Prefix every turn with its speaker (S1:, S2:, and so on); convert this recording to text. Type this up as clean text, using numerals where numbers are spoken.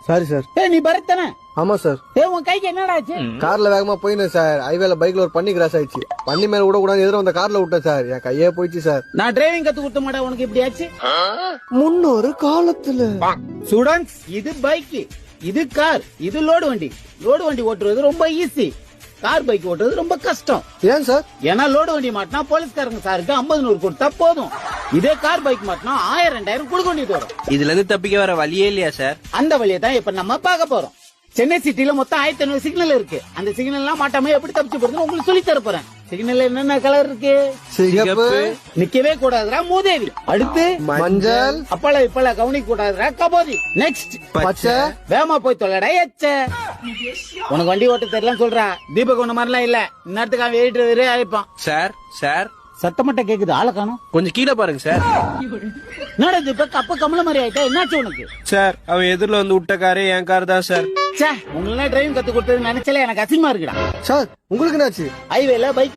S1: Sorry sir.
S2: நீ பரத் தானே?
S1: ஆமா சார்.
S2: உன் கைக்கு என்னடா ஆச்சு?
S1: கார்ல வேகமா போயினேன் சார். ஹைவேல பைக்ல ஒரு பண்ணி கிராஸ் ஆயிடுச்சு. பண்ணி மேல விட கூடாது எதிர வந்த கார்ல விட்டேன் சார். என் கையே போயிடுச்சு சார்.
S2: நான் டிரைவிங் கத்து கொடுத்த மாட்டேன் உனக்கு இப்படி ஆச்சு.
S1: முன்னொரு காலத்துல
S2: ஸ்டூடண்ட்ஸ், இது பைக், இது கார், இது லோடு வண்டி. லோடு வண்டி ஓட்டுறது ரொம்ப ஈஸி, கார் பைக் ஓட்டுறது ரொம்ப கஷ்டம்.
S1: ஏன் சார்?
S2: ஏன்னா லோடு வண்டி மாட்டினா போலீஸ்காரங்க சாருக்கு 50-100 கொடுத்தா போதும். இதே கார் பைக் மாட்டினா 1000-2000 கொடுக்க வேண்டியது வரும்.
S3: இதுல இருந்து தப்பிக்க வர வழியே இல்லையா சார்?
S2: அந்த வழியை தான் இப்ப நம்ம பார்க்க போறோம். சென்னை சிட்டில மொத்தம் 1500 சிக்னல் இருக்கு. அந்த சிக்னல் எல்லாம் மாட்டாம எப்படி தப்பிச்சு போறதுன்னு உங்களுக்கு சொல்லி தர போறேன். சிக்னல்ல என்னென்ன கலர் இருக்கு?
S1: சிகப்பு.
S2: நிக்கவே கூடாதுரா மூதேவி. அடுத்து
S1: மஞ்சள்.
S2: அப்பள இப்பள கவனிக்க கூடாதுரா கபோதி. நெக்ஸ்ட்
S1: பச்சை.
S2: வேகமா போய் தொலைடா எச்ச. உனக்கு வண்டி ஓட்ட தெரியலன்னு சொல்றா. தீபக் ஒண்ணு மாதிரிலாம் இல்ல. இந்நேரத்துக்கு அவன் ஏறிட்டு ஆயிப்பான்.
S3: சார் சார்
S2: சத்தம் மட்டும் கேக்குது, ஆளை காணோம்.
S3: கொஞ்சம் கீழே பாருங்க சார்.
S2: என்னடா தீபக் அப்ப கமல மாதிரி ஆயிட்டா? என்னாச்சு உனக்கு?
S3: சார் அவன் எதிரில வந்து விட்ட காரே என் கார் தான் சார்.
S2: உங்களெல்லாம் டிரைவிங் கத்து கொடுத்தது நினைச்சாலே எனக்கு அசிங்கமா இருக்குடா.
S1: சார் உங்களுக்கு என்னாச்சு?
S2: ஹைவேல பைக்